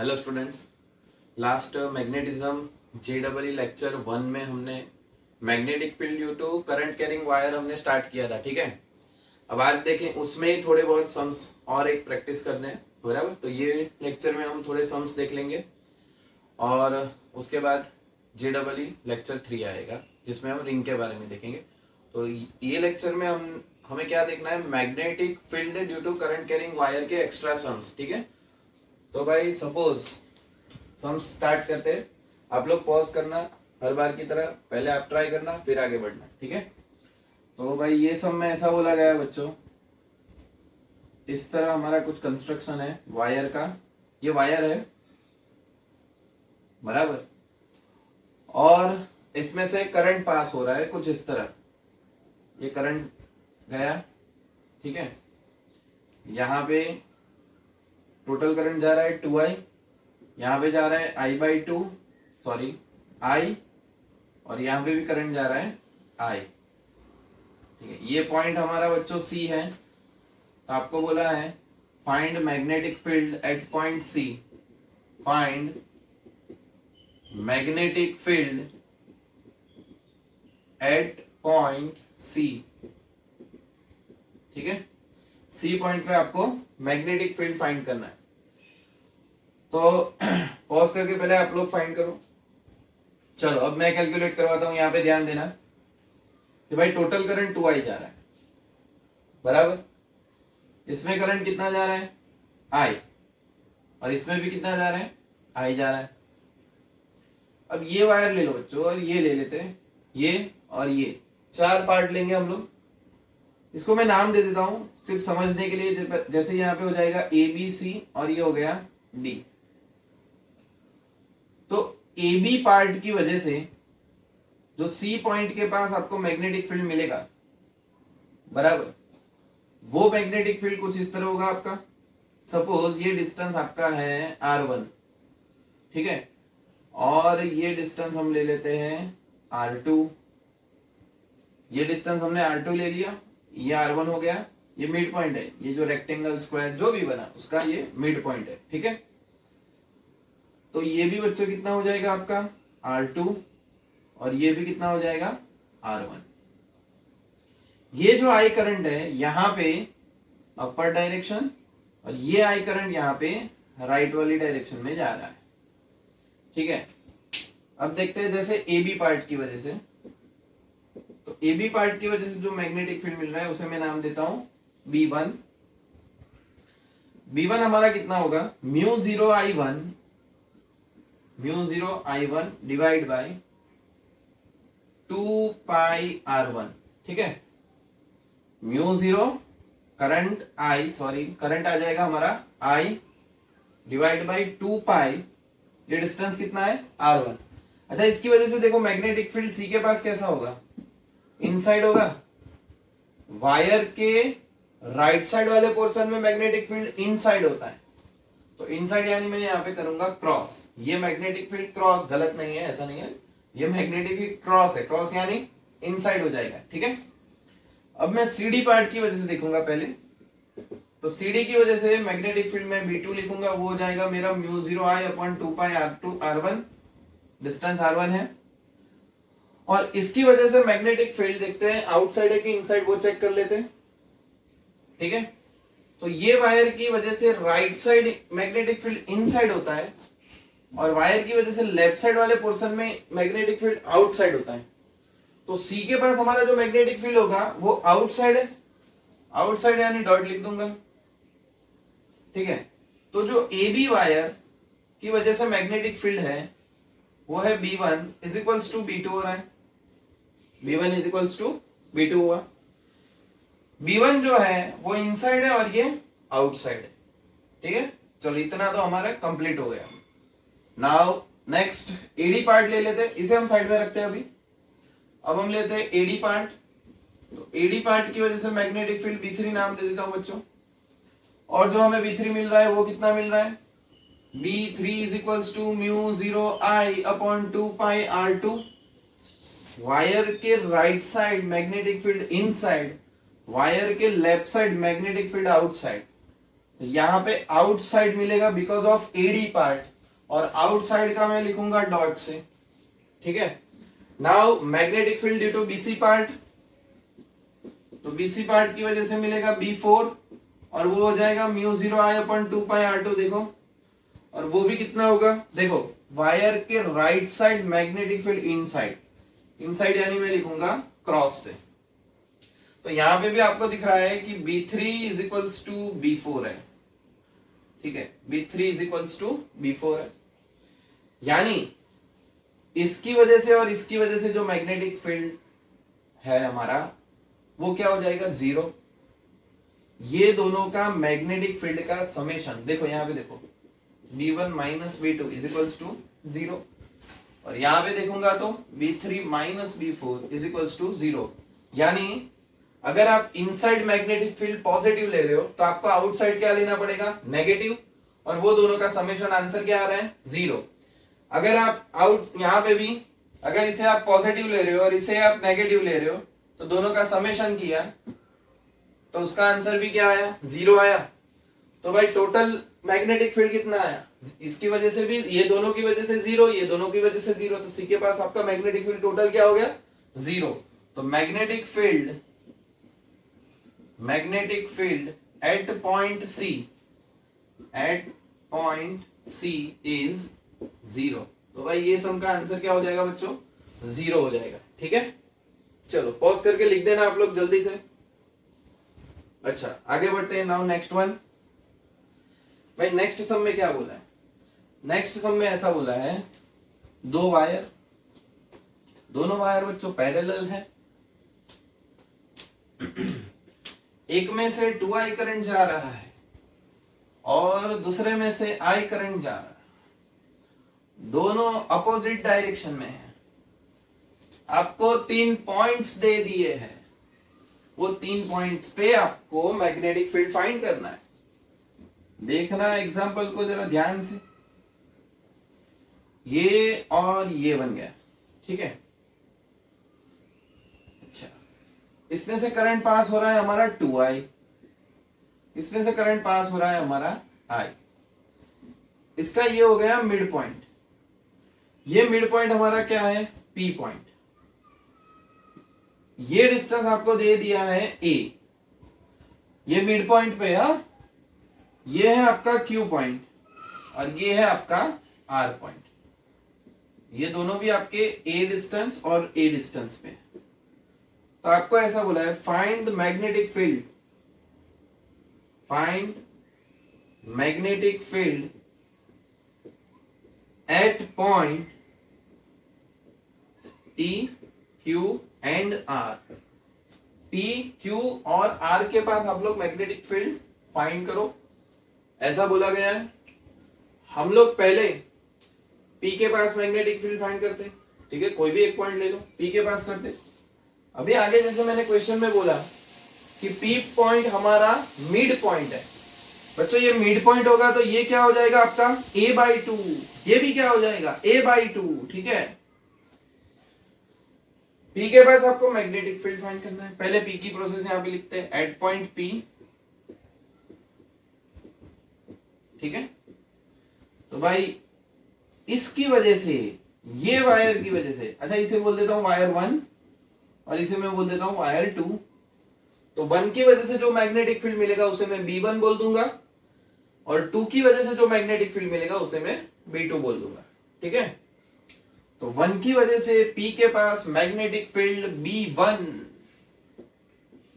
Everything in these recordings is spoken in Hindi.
Hello students, last magnetism JEE lecture 1 में हमने magnetic field due to current carrying wire हमने स्टार्ट किया था। ठीक है, अब आज देखें उसमें ही थोड़े बहुत सम्स और एक प्रैक्टिस करने हैं, बराबर। तो ये लेक्चर में हम थोड़े सम्स देख लेंगे और उसके बाद JEE लेक्चर 3 आएगा जिसमें हम रिंग के बारे में देखेंगे। तो ये लेक्चर में हमें क्या देखना है, magnetic field due to current carrying wire के एक्स्ट्रा सम्स। ठीक है, तो भाई सपोज सम स्टार्ट करते हैं। आप लोग पॉज करना, हर बार की तरह पहले आप ट्राई करना फिर आगे बढ़ना। ठीक है, तो भाई ये सब में ऐसा बोला गया है बच्चों, इस तरह हमारा कुछ कंस्ट्रक्शन है वायर का। ये वायर है, बराबर, और इसमें से करंट पास हो रहा है कुछ इस तरह। ये करंट गया, ठीक है, यहाँ पे टोटल करंट जा रहा है 2I, यहाँ पे जा रहा है I/2, सॉरी I, और यहाँ पे भी करंट जा रहा है I। ठीक है, ये पॉइंट हमारा बच्चों C है। तो आपको बोला है find magnetic field at point C। Find magnetic field at point C। ठीक है, C पॉइंट पे आपको मैग्नेटिक फील्ड फाइंड करना है। तो पॉज करके पहले आप लोग फाइंड करो। चलो अब मैं कैलकुलेट करवाता हूं। यहाँ पे ध्यान देना कि भाई टोटल करंट 2I जा रहा है, बराबर। इसमें करंट कितना जा रहा है I, और इसमें भी कितना जा रहा है I जा रहा है। अब ये वायर ले लो बच्चों, और ये ले लेते हैं, ये और ये चार पार्ट लेंगे हम लोग। इसको मैं नाम दे देता हूं सिर्फ समझने के लिए। जैसे यहाँ पे हो जाएगा ABC और ये हो गया D। तो AB पार्ट की वजह से जो C पॉइंट के पास आपको मैग्नेटिक फील्ड मिलेगा, बराबर, वो मैग्नेटिक फील्ड कुछ इस तरह होगा आपका। सपोज ये डिस्टेंस आपका है R1, ठीक है, और ये डिस्टेंस हम ले लेते हैं R2। ये डिस्टेंस हमने R2 ले लिया, ये R1 हो गया। ये मिड पॉइंट है, ये जो रेक्टेंगल स्क्वायर जो भी बना उसका ये मिड पॉइंट है। ठीक है, तो ये भी बच्चों कितना हो जाएगा आपका R2, और ये भी कितना हो जाएगा R1। ये जो I करंट है यहाँ पे अपर डायरेक्शन, और ये I करंट यहाँ पे राइट वाली डायरेक्शन में जा रहा है। ठीक है, अब देखते हैं जैसे AB पार्ट की वजह से। तो AB पार्ट की वजह से जो मैग्नेटिक फील्ड मिल रहा है उसे मैं नाम देता हूं B1। B1 हमारा कितना होगा, μ0I1 डिवाइड बाय 2πR1। ठीक है, μ0 करंट करंट आ जाएगा हमारा I डिवाइड बाय 2π। ये डिस्टेंस कितना है R1। अच्छा, इसकी वजह से देखो मैग्नेटिक फील्ड C के पास कैसा होगा, इनसाइड होगा। वायर के राइट साइड वाले पोर्शन में मैग्नेटिक फील्ड इनसाइड होता है। तो इनसाइड यानी मैं यहाँ पे करूंगा क्रॉस। ये मैग्नेटिक फील्ड क्रॉस, गलत नहीं है, ऐसा नहीं है, ये मैग्नेटिक फील्ड क्रॉस है। क्रॉस यानी इनसाइड हो जाएगा। ठीक है, अब मैं CD पार्ट की वजह से देखूंगा पहले। तो CD की वजह से मैग्नेटिक फील्ड में B2 लिखूंगा, वो हो जाएगा मेरा μ0I/2πR1। डिस्टेंस R1 है, और इसकी वजह से मैग्नेटिक फील्ड देखते हैं आउटसाइड है कि इनसाइड, वो चेक कर लेते हैं। ठीक है, तो ये वायर की वजह से right side magnetic field inside होता है, और वायर की वजह से लेफ्ट साइड वाले पोर्शन में मैग्नेटिक फील्ड आउटसाइड होता है। तो C के पास हमारा जो मैग्नेटिक फील्ड होगा वो आउटसाइड है। आउटसाइड यानी डॉट लिख दूंगा। ठीक है, तो जो AB वायर की वजह से मैग्नेटिक फील्ड है वो है B1 is equals to B2 हो रहा है। B1 is equals to B2 हुआ। B1 जो है वो इनसाइड है और ये आउटसाइड है। ठीक है, चलो इतना तो हमारा कंप्लीट हो गया। नाउ नेक्स्ट AD पार्ट ले लेते हैं, इसे हम साइड में रखते हैं अभी। अब हम लेते हैं AD पार्ट। तो AD पार्ट की वजह से मैग्नेटिक फील्ड B3 नाम दे देता हूं बच्चों, और जो हमें B3 मिल रहा है वो कितना मिल रहा है, B3 is equals to μ0I/2πR2। Wire के right side magnetic field inside, wire के left side magnetic field outside. तो यहाँ पे आउटसाइड मिलेगा बिकॉज ऑफ एडी पार्ट, और आउटसाइड का मैं लिखूंगा डॉट से, ठीक है। Now magnetic field due to BC part, तो बीसी पार्ट की वजह से मिलेगा B4, और वो हो जाएगा μ0I/2πr2, देखो, और वो भी कितना होगा, देखो वायर के right side magnetic field inside, inside यानी मैं लिखूंगा क्रॉस से। तो यहां पे भी आपको दिख रहा है कि B3 is equals to B4 है, ठीक है, B3 is equals to B4 है, यानी इसकी वजह से और इसकी वजह से जो मैग्नेटिक फील्ड है हमारा वो क्या हो जाएगा, 0। ये दोनों का मैग्नेटिक फील्ड का समेशन, देखो यहां पे देखो B1 minus B2 is equals to 0, और यहां पे देखूंगा तो B3 minus B4 is equals to 0। यानी अगर आप इनसाइड मैग्नेटिक फील्ड पॉजिटिव ले रहे हो तो आपको आउटसाइड क्या लेना पड़ेगा, नेगेटिव, और वो दोनों का समेशन आंसर क्या आ रहा है, 0। अगर आप यहां पे भी अगर इसे आप पॉजिटिव ले रहे हो और इसे आप नेगेटिव ले रहे हो तो दोनों का समेशन किया तो उसका आंसर भी क्या आया, 0 आया। तो भाई टोटल मैग्नेटिक फील्ड कितना आया, इसकी वजह से भी, ये दोनों की वजह से 0, ये दोनों की वजह से 0, तो सी के पास आपका मैग्नेटिक फील्ड टोटल क्या हो गया, 0। तो magnetic field at point C is 0। तो भाई ये सम का आंसर क्या हो जाएगा बच्चों, 0 हो जाएगा, ठीक है। चलो पॉज करके लिख देना आप लोग जल्दी से। अच्छा आगे बढ़ते हैं, नाउ नेक्स्ट वन। भाई नेक्स्ट सम में क्या बोला है, नेक्स्ट सम में ऐसा बोला है, दो वायर, दोनों वायर बच्चों पैरेलल है, एक में से 2I करंट जा रहा है और दूसरे में से I करंट जा रहा है, दोनों अपोजिट डायरेक्शन में है। आपको 3 पॉइंट्स दे दिए हैं, वो 3 पॉइंट्स पे आपको मैग्नेटिक फील्ड फाइंड करना है। देखना एग्जांपल को जरा ध्यान से, ये और ये बन गया, ठीक है। अच्छा इसमें से करंट पास हो रहा है हमारा 2I, इसमें से करंट पास हो रहा है हमारा I। इसका ये हो गया मिड पॉइंट, ये मिड पॉइंट हमारा क्या है, P पॉइंट। ये डिस्टेंस आपको दे दिया है A, ये मिड पॉइंट पे है, ये है आपका Q पॉइंट और ये है आपका R पॉइंट। ये दोनों भी आपके A डिस्टेंस और A डिस्टेंस पे। तो आपको ऐसा बोला है, find the magnetic field, find magnetic field at point T, Q and R। P, Q और R के पास आप लोग मैग्नेटिक फील्ड फाइंड करो, ऐसा बोला गया है। हम लोग पहले P के पास मैग्नेटिक फील्ड फाइंड करते, ठीक है, कोई भी एक पॉइंट ले लो, P के पास करते। अभी आगे जैसे मैंने क्वेश्चन में बोला कि P पॉइंट हमारा मिड पॉइंट है, बच्चों ये मिड पॉइंट होगा तो ये क्या हो जाएगा आपका A/2, ये भी क्या हो जाएगा A/2, ठीक है। P के पास आपको मैग्नेटिक फील्ड फाइंड करना है, पहले P की प्रोसेस यहां पे लिखते हैं, एट पॉइंट P, ठीक है। तो भाई इसकी वजह से, ये वायर की वजह से, अच्छा इसे बोल देता हूं वायर 1 और इसे मैं बोल देता हूं वायर 2। तो 1 की वजह से जो मैग्नेटिक फील्ड मिलेगा उसे मैं B1 बोल दूंगा, और 2 की वजह से जो मैग्नेटिक फील्ड मिलेगा उसे मैं B2 बोल दूंगा, ठीक है। तो 1 की वजह से P के पास magnetic field B1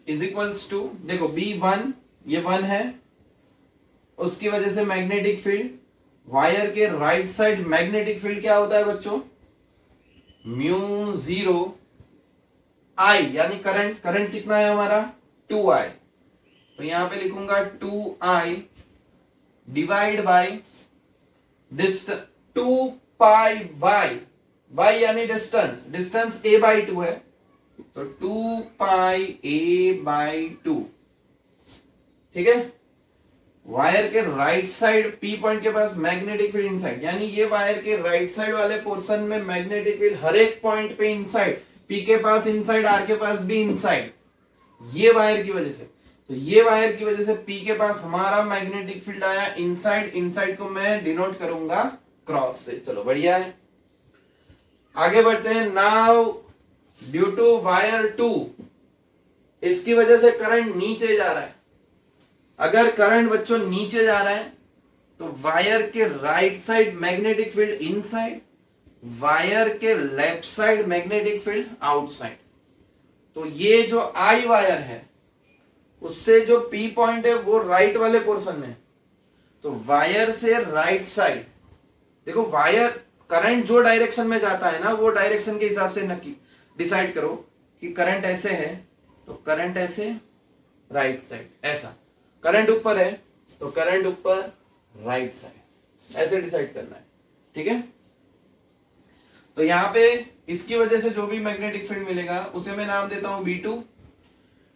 is equals to, देखो B1 ये 1 है, उसकी वजह से मैग्नेटिक फील्ड, वायर के राइट साइड मैग्नेटिक फील्ड क्या होता है बच्चों, μ0 I, यानी करंट, करंट कितना है हमारा 2I। तो यहां पे लिखूंगा 2I डिवाइड बाय 2π y यानी डिस्टेंस, डिस्टेंस A/2 है, तो 2πA/2, ठीक है। वायर के राइट साइड P पॉइंट के पास मैग्नेटिक फील्ड इनसाइड, यानी ये वायर के राइट साइड वाले पोर्शन में मैग्नेटिक फील्ड हर एक पॉइंट पे इनसाइड, P के पास इनसाइड, R के पास भी इनसाइड, ये वायर की वजह से। तो ये वायर की वजह से P के पास हमारा मैग्नेटिक फील्ड आया इनसाइड, इनसाइड को मैं डिनोट करूंगा क्रॉस से। चलो बढ़िया है, आगे बढ़ते हैं। नाउ ड्यू टू वायर 2, इसकी वजह से करंट नीचे जा रहा है। अगर करंट बच्चों नीचे जा रहा है तो वायर के right side magnetic field inside, wire के left side magnetic field outside. तो ये जो आई वायर है उससे जो पी पॉइंट है वो राइट वाले पोर्शन में, तो वायर से राइट साइड देखो, वायर करंट जो डायरेक्शन में जाता है ना वो डायरेक्शन के हिसाब से नक्की डिसाइड करो कि करंट ऐसे है तो करंट ऐसे राइट साइड, ऐसा करंट ऊपर है तो करंट ऊपर राइट साइड, ऐसे डिसाइड करना है। ठीक है, तो यहां पे इसकी वजह से जो भी मैग्नेटिक फील्ड मिलेगा उसे मैं नाम देता हूं B2।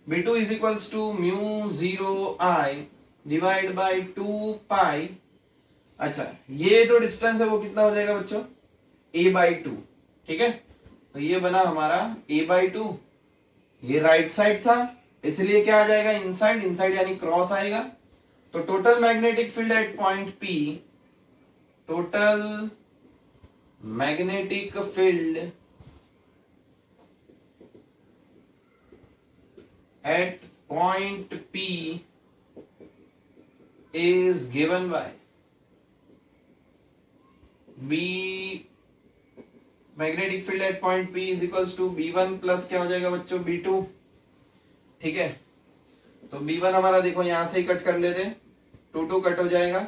B2 is equals to mu 0 I divide by 2 pi. अच्छा, ये जो डिस्टेंस है वो कितना हो जाएगा बच्चों, A/2। ठीक है, तो ये बना हमारा A/2। ये राइट साइड था इसलिए क्या आ जाएगा, इनसाइड, इनसाइड यानी क्रॉस आएगा। तो total magnetic field at point P, total magnetic field at point P is given by B, magnetic field at point P is equals to B1 plus क्या हो जाएगा बच्चों, B2। ठीक है, तो B1 हमारा देखो यहां से ही कट कर लेते, 2 कट हो जाएगा,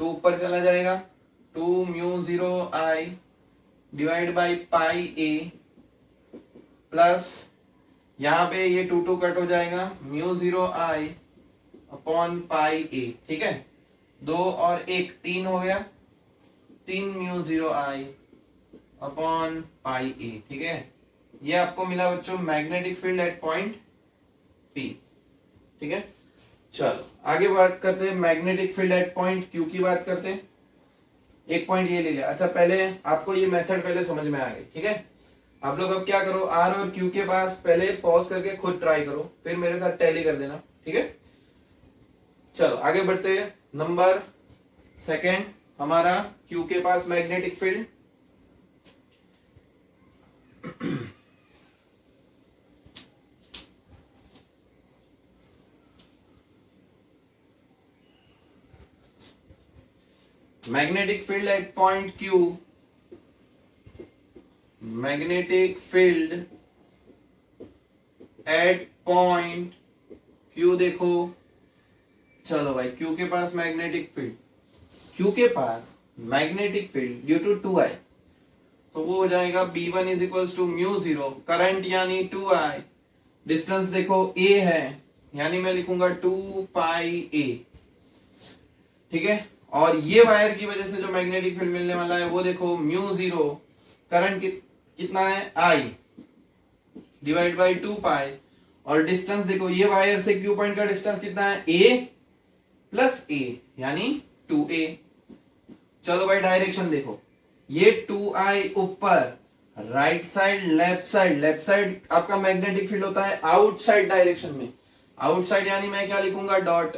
2 ऊपर चला जाएगा, 2 mu 0 I divide by pi A plus यहां पे ये 2 कट हो जाएगा, mu 0 I upon pi A। ठीक है, 2 और 1 3 हो गया, 3 mu 0 I upon pi A। ठीक है, ये आपको मिला बच्चों magnetic field at point P। ठीक है, चलो आगे बात करते हैं magnetic field at point Q की बात करते हैं। एक पॉइंट ये ले लिया। अच्छा, पहले आपको ये मेथड पहले समझ में आ गई। ठीक है, आप लोग अब क्या करो, R और Q के पास पहले पॉज करके खुद ट्राई करो, फिर मेरे साथ टैली कर देना। ठीक है, चलो आगे बढ़ते हैं। नंबर सेकेंड हमारा Q के पास magnetic field magnetic field at point Q, magnetic field at point Q देखो, चलो भाई Q के पास मैग्नेटिक फील्ड, Q के पास magnetic field due to 2I, तो वो हो जाएगा B1 is equals to mu 0, current यानी 2I, डिस्टेंस देखो A है यानी मैं लिखूंगा 2 पाई A। ठीक है, और ये वायर की वजह से जो मैग्नेटिक फील्ड मिलने वाला है वो देखो म्यू 0, करंट कितना है I डिवाइड बाई 2 पाई, और डिस्टेंस देखो ये वायर से Q पॉइंट का डिस्टेंस कितना है, A प्लस A यानी 2A। चलो भाई डायरेक्शन देखो, ये 2I ऊपर, right side left side, left side आपका मैग्नेटिक फील्ड होता है आउटसाइड डायरेक्शन में, आउटसाइड यानी मैं क्या लिखूंगा, डॉट,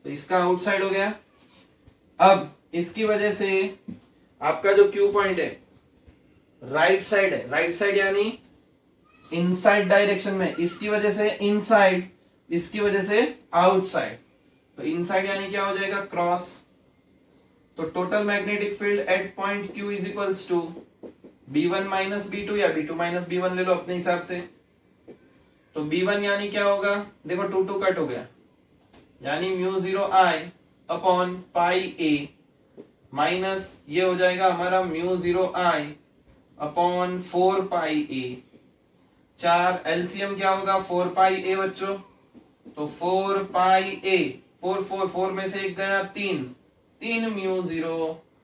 तो इसका आउटसाइड हो गया। अब इसकी वजह से आपका जो Q पॉइंट है राइट साइड है, राइट साइड यानी इनसाइड डायरेक्शन में, इसकी वजह से इनसाइड, इसकी वजह से आउटसाइड, तो इनसाइड यानी क्या हो जाएगा, क्रॉस। तो total magnetic field at point Q is equals to B1 minus B2 या B2 माइनस B1 ले लो अपने हिसाब से। तो B1 यानी क्या होगा, देखो 2 कट हो गया, यानी mu 0 I upon pi A minus ये हो जाएगा हमारा mu 0 I upon 4 pi A। 4 LCM क्या होगा, 4 पाई A बच्चों, तो 4 पाई A, 4 में से एक गया 3 म्यू 0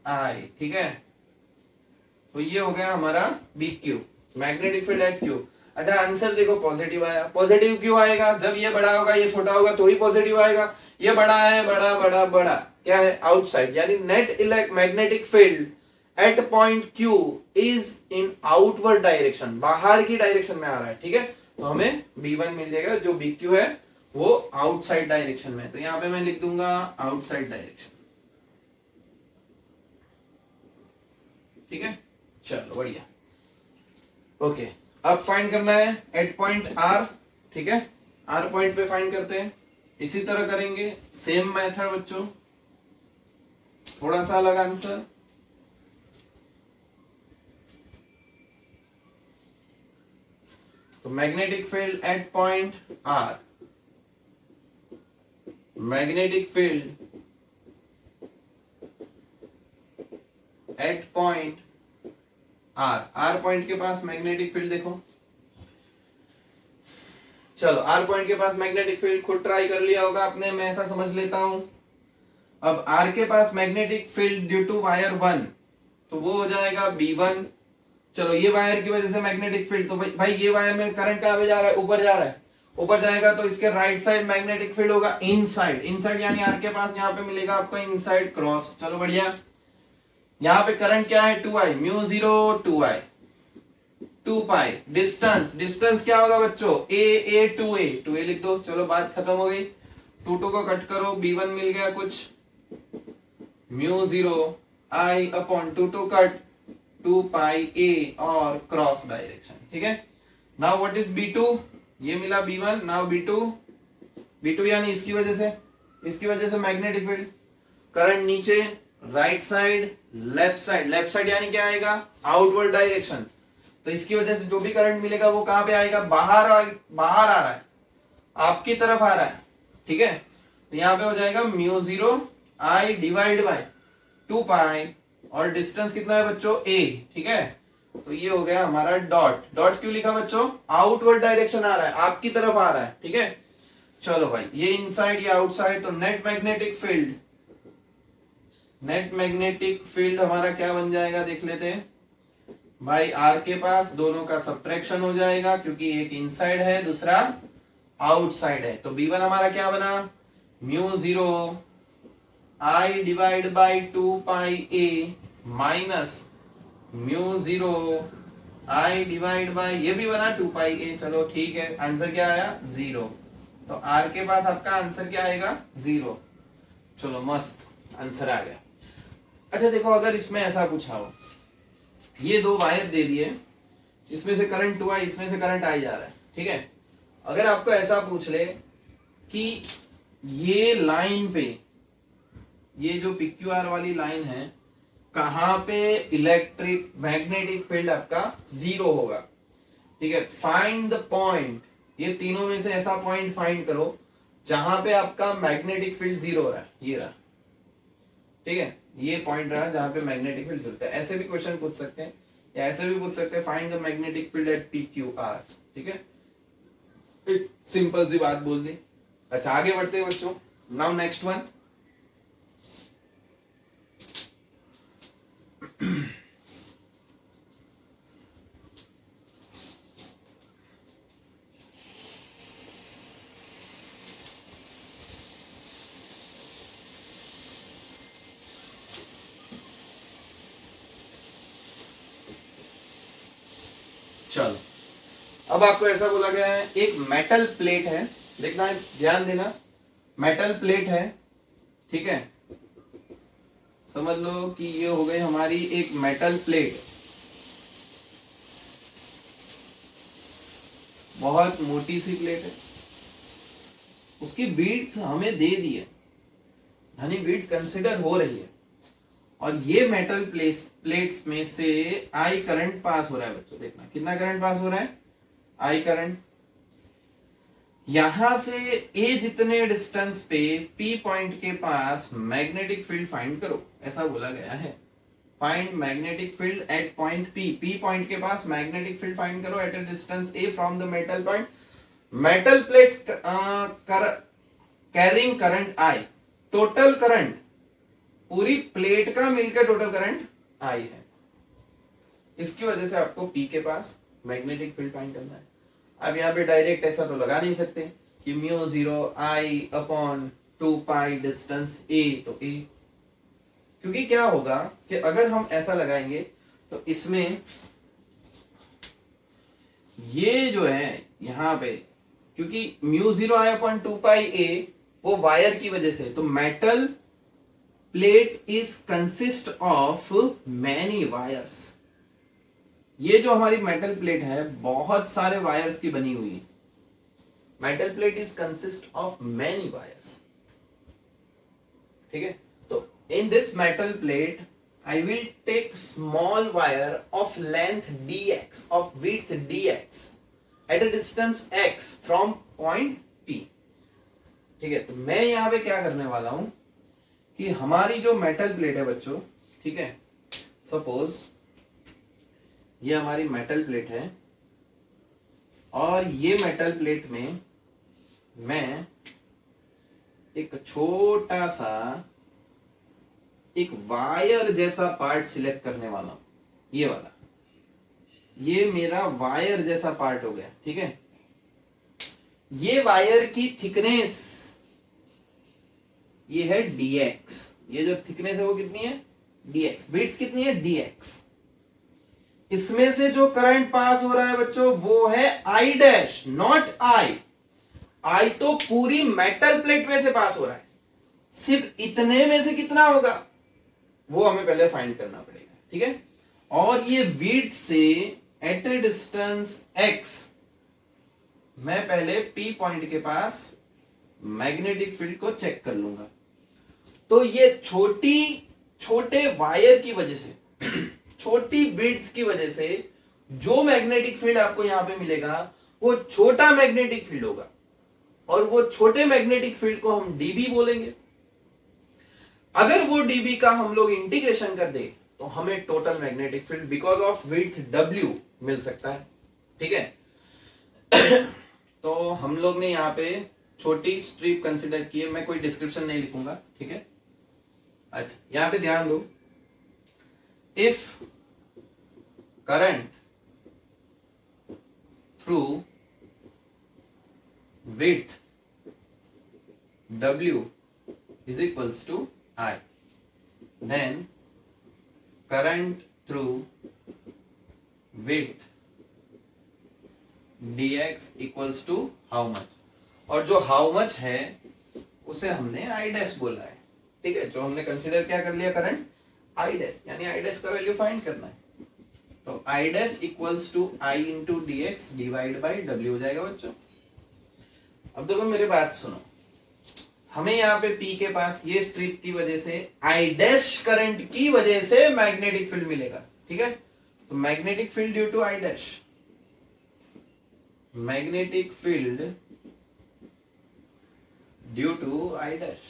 I। ठीक है, तो ये हो गया हमारा BQ, magnetic field eight Q। अच्छा, आंसर देखो पॉजिटिव आया। पॉजिटिव क्यों आएगा, जब ये बड़ा होगा ये छोटा होगा तो ही पॉजिटिव आएगा। ये बड़ा है, बड़ा बड़ा बड़ा क्या है, आउटसाइड, यानी net magnetic field at point Q is in outward direction, बाहर की डायरेक्शन में आ रहा है। ठीक है, तो हमें B1 मिल जाएगा। जो BQ है वो आउटसाइड डायरेक्शन में है, तो यहाँ पे मैं लिख दूंगा आउटसाइड डायरेक्शन। ठीक है, चलो बढ़िया। ओके, अब फाइंड करना है एट पॉइंट R। ठीक है, R पॉइंट पे फाइंड करते हैं। इसी तरह करेंगे, सेम मेथड बच्चों, थोड़ा सा अलग आंसर। तो magnetic field at point R, magnetic field at point R, R point के पास मैग्नेटिक फील्ड देखो। चलो, R पॉइंट के पास मैग्नेटिक फील्ड खुद ट्राई कर लिया होगा आपने, मैं ऐसा समझ लेता हूं। अब R के पास magnetic field due to wire 1, तो वो हो जाएगा B1। चलो, ये वायर की वजह से मैग्नेटिक फील्ड, तो भाई ये वायर में करंट कहां पे जा रहा है? ऊपर जा रहा है। ऊपर जाएगा तो इसके राइट साइड मैग्नेटिक फील्ड होगा इनसाइड। इनसाइड यानी R के पास यहाँ पे मिलेगा आपको इनसाइड क्रॉस। चलो बढ़िया। यहाँ पे करंट क्या है? 2I, म्यू 0 2I 2 पाई। डिस्टेंस, डिस्टेंस क्या होगा बच्चों? A 2A लिख दो। चलो बात खत्म हो गई। 2 को कट करो, B1 मिल गया कुछ, mu 0 I upon 2 cut 2 pi A और क्रॉस डायरेक्शन। ठीक है, नाउ व्हाट इज B2? ये मिला B1। नाउ B2 यानी इसकी वजह से मैग्नेटिक फील्ड, करंट नीचे, राइट साइड, लेफ्ट साइड यानी क्या आएगा? Outward direction. तो इसकी वजह से जो भी करंट मिलेगा वो कहां पे आएगा? बाहर आ रहा है, आपकी तरफ आ रहा है। ठीक है, तो यहां पे हो जाएगा म्यू 0 I डिवाइड बाय 2 पाई, और डिस्टेंस कितना है बच्चों? A। ठीक है, तो ये हो गया हमारा डॉट। डॉट क्यों लिखा बच्चों? आउटवर्ड डायरेक्शन आ रहा है, आपकी तरफ आ रहा है। ठीक है, चलो भाई, ये इनसाइड ये आउटसाइड, तो नेट मैग्नेटिक फील्ड हमारा क्या बन जाएगा देख लेते हैं भाई। R के पास दोनों का सब्ट्रैक्शन हो जाएगा, क्योंकि एक इनसाइड है दूसरा आउटसाइड है। तो B1 हमारा क्या बना? Mu 0 I divide by 2 pi A minus mu 0 I divide by, ये भी बना 2 पाई A। चलो ठीक है, आंसर क्या आया? 0। तो R के पास आपका आंसर क्या आएगा? 0। चलो मस्त, आंसर आ गया। अच्छा देखो, अगर इसमें ऐसा पूछा हो, ये दो वायर दे दिए, इसमें से करंट 2I, इसमें से करंट I जा रहा है। ठीक है, अगर आपको ऐसा पूछ ले कि ये लाइन पे, ये जो PQR वाली लाइन है, कहां पे इलेक्ट्रिक मैग्नेटिक फील्ड आपका 0 होगा। ठीक है, फाइंड द पॉइंट। ये तीनों में से ऐसा पॉइंट फाइंड करो जहां पे आपका मैग्नेटिक फील्ड 0 हो रहा है। ये रहा, ठीक है, ये पॉइंट रहा जहां पे मैग्नेटिक फील्ड जुड़ता है। ऐसे भी क्वेश्चन पूछ सकते हैं, या ऐसे भी पूछ सकते हैं, find the magnetic field eight PQR। ठीक है, एक सिंपल सी बात बोल दी। अच्छा, आगे बढ़ते हैं बच्चों। Now next one. चलो, अब आपको ऐसा बोला गया है, एक मेटल प्लेट है, देखना है, ध्यान देना, मेटल प्लेट है। ठीक है, समझ लो कि ये हो गई हमारी एक मेटल प्लेट, बहुत मोटी सी प्लेट है। उसकी बीट्स हमें दे दी है, यानी बीट्स कंसिडर हो रही है, और ये मेटल प्लेट्स में से आई करंट पास हो रहा है बच्चों। देखना कितना करंट पास हो रहा है? I current. यहां से ए जितने डिस्टेंस पे पी पॉइंट के पास मैग्नेटिक फील्ड फाइंड करो, ऐसा बोला गया है। Find magnetic field at point P. P point के पास मैग्नेटिक फील्ड फाइंड करो at a distance A from the metal point. Metal plate carrying current I. Total current, पूरी प्लेट का मिलकर टोटल करंट आई है। इसकी वजह से आपको पी के पास मैग्नेटिक फील्ड फाइंड करना है। अब यहाँ पे डायरेक्ट ऐसा तो लगा नहीं सकते कि mu 0 I upon 2 pi distance A, तो A, क्योंकि क्या होगा कि अगर हम ऐसा लगाएंगे तो इसमें ये जो है यहां पे, क्योंकि म्यू 0 आई अपॉन 2 पाई ए वो वायर की वजह से, तो metal plate is consist of many wires. ये जो हमारी मेटल प्लेट है बहुत सारे वायर्स की बनी हुई है। Metal plate is consist of many wires, ठीक है। तो in this metal plate I will take small wire of length dx, of width dx at a distance x from point P, ठीक है। तो मैं यहां पे क्या करने वाला हूं कि हमारी जो मेटल प्लेट है बच्चों, ठीक है, सपोज ये हमारी मेटल प्लेट है और ये मेटल प्लेट में मैं एक छोटा सा एक वायर जैसा पार्ट सिलेक्ट करने वाला हूं, ये वाला, ये मेरा वायर जैसा पार्ट हो गया, ठीक है। ये वायर की थिकनेस ये है dx, ये जो थिकनेस है वो कितनी है dx, विड्थ कितनी है dx। इसमें से जो करंट पास हो रहा है बच्चों वो है I डैश, नॉट I तो पूरी मेटल प्लेट में से पास हो रहा है, सिर्फ इतने में से कितना होगा वो हमें पहले फाइंड करना पड़ेगा, ठीक है। और ये विड्थ से एट ए डिस्टेंस x मैं पहले P पॉइंट के पास मैग्नेटिक फील्ड को चेक कर लूंगा। तो ये छोटे वायर की वजह से छोटी विड्थ की वजह से जो मैग्नेटिक फील्ड आपको यहां पे मिलेगा वो छोटा मैग्नेटिक फील्ड होगा, और वो छोटे मैग्नेटिक फील्ड को हम dB बोलेंगे। अगर वो dB का हम लोग इंटीग्रेशन कर दे तो हमें total magnetic field because of width W मिल सकता है, ठीक है। तो हम लोग ने यहाँ पे छोटी स्ट्रिप कंसिडर की है, मैं कोई डिस्क्रिप्शन नहीं लिखूंगा, ठीक है। अच्छा, यहां पे ध्यान दो, if current through width W is equals to I, then current through width dx equals to how much, और जो how much है उसे हमने I डैश बोला है, ठीक है। जो हमने कंसीडर क्या कर लिया करंट I डैश, यानी I डैश का वैल्यू फाइंड करना है, तो I dash equals to I into dx divide by W हो जाएगा बच्चों। अब देखो मेरी बात सुनो, हमें यहाँ पे P के पास ये स्ट्रिप की वजह से I डैश करंट की वजह से मैग्नेटिक फील्ड मिलेगा, ठीक है। तो magnetic field due to I dash, magnetic field due to I dash,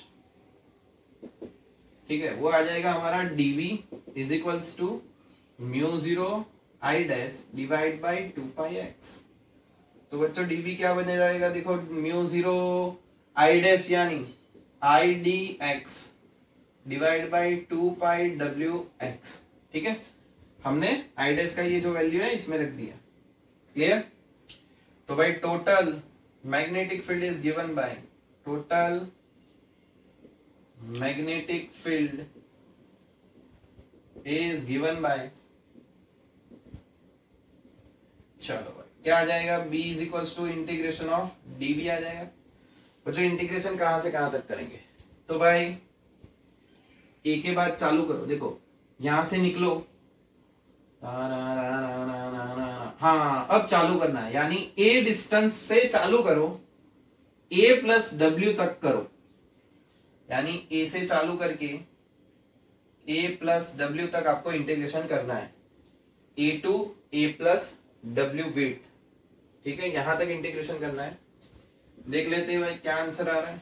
ठीक है, वो आ जाएगा हमारा dV is equals to mu 0 I dash divide by 2 pi x। तो बच्चों dV क्या बन जाएगा, देखो म्यू 0 I डैश यानी I dx divide by 2 pi wx, ठीक है। हमने I डैश का ये जो वैल्यू है इसमें रख दिया, क्लियर। तो भाई total magnetic field is given by, total magnetic field is given by, चलो भाई क्या आ जाएगा, b is equals to integration of dv आ जाएगा। बच्चों इंटीग्रेशन कहां से कहां तक करेंगे, तो भाई a के बाद चालू करो, देखो यहां से निकलो, हाँ अब चालू करना है, यानी a डिस्टेंस से चालू करो, a प्लस w तक करो, यानी a से चालू करके a प्लस w तक आपको इंटीग्रेशन करना है, a to a plus w width, ठीक है, यहां तक इंटीग्रेशन करना है। देख लेते हैं भाई क्या आंसर आ रहा है।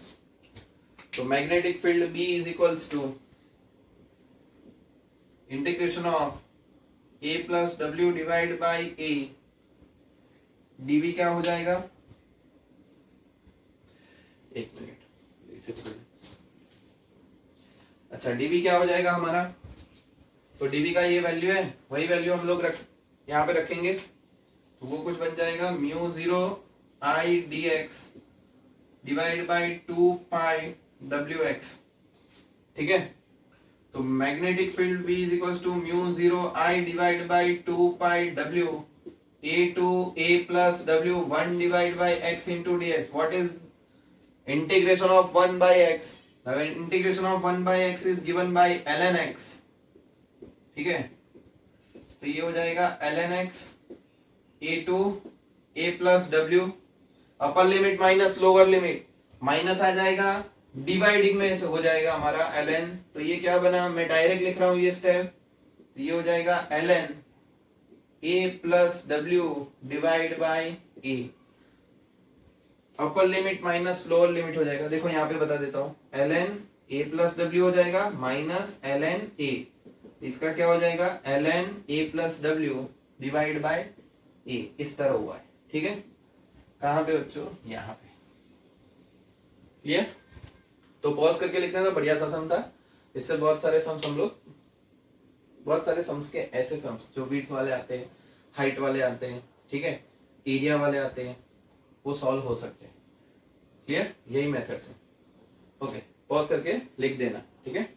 तो magnetic field B is equals to integration of a plus w divide by a, dv क्या हो जाएगा, एक मिनट, अच्छा dv क्या हो जाएगा हमारा, तो dv का ये वैल्यू है, वही वैल्यू हम लोग यहाँ पे रखेंगे, तो वो कुछ बन जाएगा mu 0 I dx divide by 2 pi wx, ठीक है। तो magnetic field B is equals to mu 0 I divide by 2 pi w a to a plus w 1 divided by x into dx. What is integration of 1 by x? The integration of 1 by x is given by ln x. ठीक है, तो ये हो जाएगा ln x a to a plus w, upper limit minus lower limit, minus आ जाएगा, डिवाइडिंग में हो जाएगा हमारा ln, तो ये क्या बना, मैं डायरेक्ट लिख रहा हूं ये स्टेप, तो ये हो जाएगा ln a plus w divide by a, upper limit minus lower limit हो जाएगा, देखो यहाँ पे बता देता हूँ, ln a प्लस w हो जाएगा माइनस ln a, इसका क्या हो जाएगा ln a plus w divide by a, इस तरह हुआ है। ठीक है, कहाँ पे बच्चों, यहाँ पे। क्लियर, तो पॉज करके लिखना था, बढ़िया सा सम था, इससे बहुत सारे सम्स हम लोग, बहुत सारे सम्स के ऐसे सम्स जो विड्थ वाले आते हैं, हाइट वाले आते हैं, ठीक है, एरिया वाले आते हैं, वो सॉल्व हो सकते हैं। क्लियर, यही मेथड से। ओके, पॉज करके लिख देना। ठीक है।